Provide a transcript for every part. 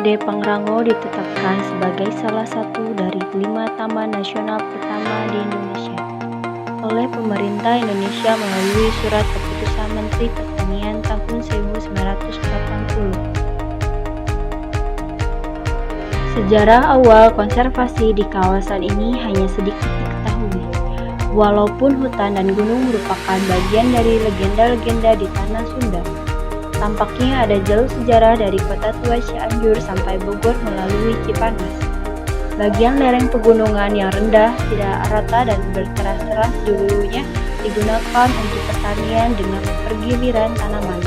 Gede Pangrango ditetapkan sebagai salah satu dari 5 taman nasional pertama di Indonesia oleh pemerintah Indonesia melalui Surat Keputusan Menteri Pertanian tahun 1980. Sejarah awal konservasi di kawasan ini hanya sedikit diketahui. Walaupun hutan dan gunung merupakan bagian dari legenda-legenda di tanah Sunda, tampaknya ada jalur sejarah dari kota tua Cianjur sampai Bogor melalui Cipanas. Bagian lereng pegunungan yang rendah, tidak rata dan berteras-teras dulunya digunakan untuk pertanian dengan pergiliran tanaman.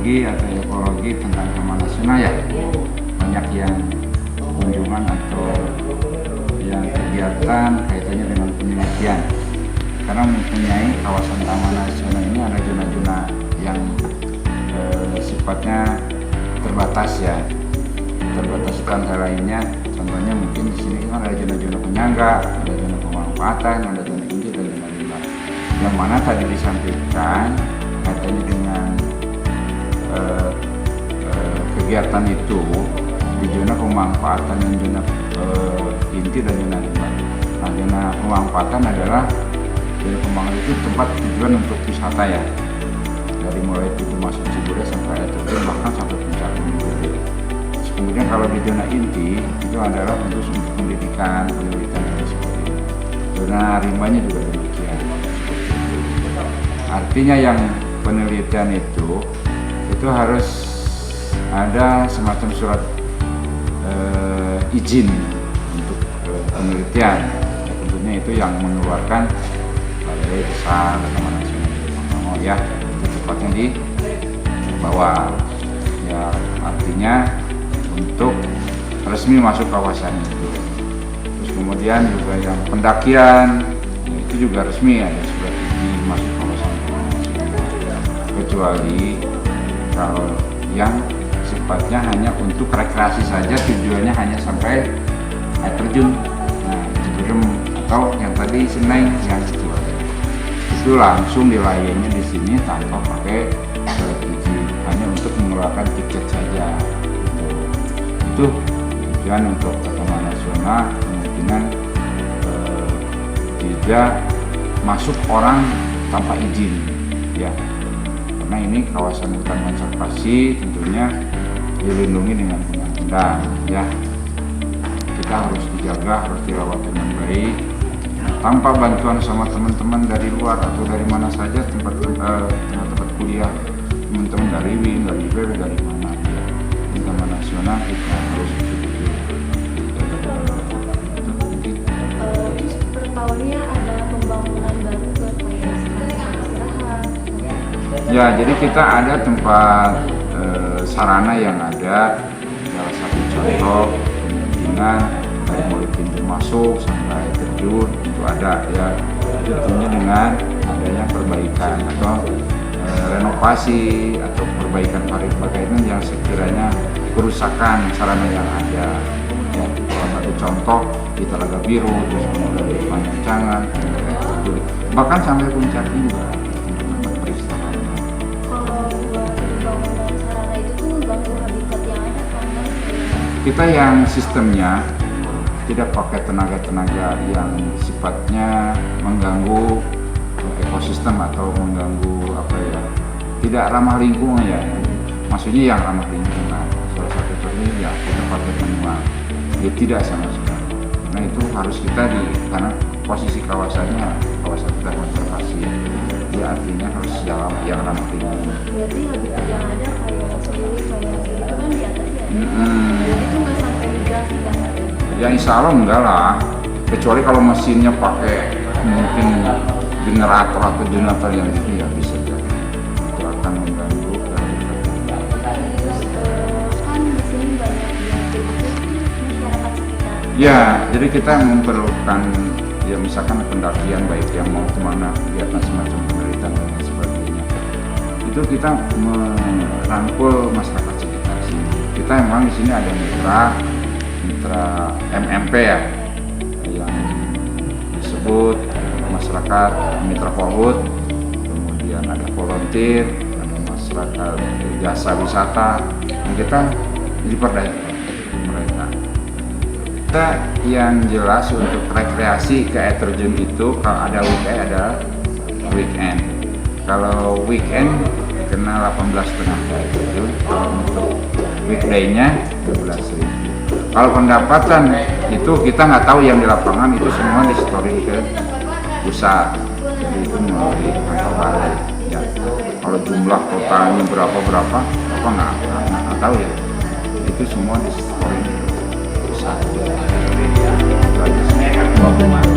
Atau ekologi tentang taman nasional ya, banyak yang kunjungan atau yang kegiatan kaitannya dengan penelitian, karena mempunyai kawasan taman nasional ini ada zona-zona yang sifatnya terbatas ya, terbatas itu antara lainnya, contohnya mungkin di sini kan ada zona-zona penyangga, ada zona pemanfaatan, ada zona inti dan zona limbah, yang mana tadi disampaikan kaitannya dengan kegiatan itu di zona pemanfaatan dan zona inti dan zona limbah. Nah, zona pemanfaatan adalah zona pemanfaatan itu tempat tujuan untuk wisata ya, dari mulai pintu masuk Cibubur sampai air terjun bahkan sampai puncak Gunung Gede. Kemudian kalau di zona inti itu adalah untuk pendidikan dan sebagainya. Zona limbahnya juga demikian. Artinya yang penelitian itu harus ada semacam surat izin untuk penelitian. Ya, tentunya itu yang mengeluarkan Balai Besar Taman Nasional Pangrango ya, itu tepatnya di bawah. Ya, artinya untuk resmi masuk kawasan itu. Terus kemudian juga yang pendakian itu juga resmi ada surat izin masuk kawasan kecuali kalau yang sifatnya hanya untuk rekreasi saja, tujuannya hanya sampai air terjun, nah Ciberem atau yang tadi Seneng yang itu langsung dilayani di sini tanpa pakai izin, hanya untuk mengeluarkan tiket saja. Itu tujuan untuk taman nasional, kemungkinan tidak masuk orang tanpa izin ya. Karena ini kawasan hutan konservasi tentunya dilindungi dengan undang-undang ya. Kita harus dijaga, harus dirawat dengan baik tanpa bantuan sama teman-teman dari luar atau dari mana saja, tempat kuliah teman-teman dari WIN, dari IPB, dari mana ya. Di taman nasional kita harus betul-betul Per tahunnya ada pembangunan baru ke ya, jadi kita ada tempat sarana yang ada, salah satu contoh kemungkinan dari mulai pintu masuk sampai terjun itu ada ya, tentunya dengan adanya perbaikan atau renovasi atau perbaikan pariwisata yang sekiranya kerusakan sarana yang ada. Ya, salah satu contoh di Telaga Biru, terus kemudian di Panjangan, bahkan sampai puncak juga tempat peristirahatan. Kalau buat pembangunan sarana itu tuh mengganggu habitat yang ada kan? Kita yang sistemnya tidak pakai tenaga-tenaga yang sifatnya mengganggu ekosistem atau mengganggu tidak ramah lingkungan ya. Maksudnya yang ramah lingkungan. Salah satu contohnya ya kita pakai manual. Ya tidak sama sekali. Nah itu harus kita karena posisi kawasannya kawasan hutan konservasi. Ya artinya harus dalam yang ramah lingkungan. Berarti habitat yang ada kayak seluruh kayak gitu kan di atas ya? Jadi itu nggak sampai digas kan? Ya insya Allah enggak lah. Kecuali kalau mesinnya pakai mungkin generator atau generator yang itu ya bisa jadi. Itu akan mengganggu Kan di sini banyak yang masyarakat sekitar. Ya, jadi kita memerlukan ya misalkan pendakian baik yang mau kemana kegiatan semacam penelitian dan lain sebagainya. Itu kita merangkul masyarakat sekitar sini. Kita memang di sini ada mitra MMP ya, yang disebut masyarakat mitra POHUT, kemudian ada volunteer, ada masyarakat jasa wisata, dan kita diperdayakan mereka. Kita yang jelas untuk rekreasi ke air terjun itu kalau ada weekend ada weekend. Kalau weekend kena 18,5 air terjun, kalau untuk weekday-nya 12.000. Kalau pendapatan itu kita nggak tahu yang di lapangan itu semua disetorin ke pusat, jadi itu melalui kantor balai. Ya, kalau jumlah totalnya berapa apa nggak tahu ya. Itu semua disetorin ke pusat. Itu aja sih.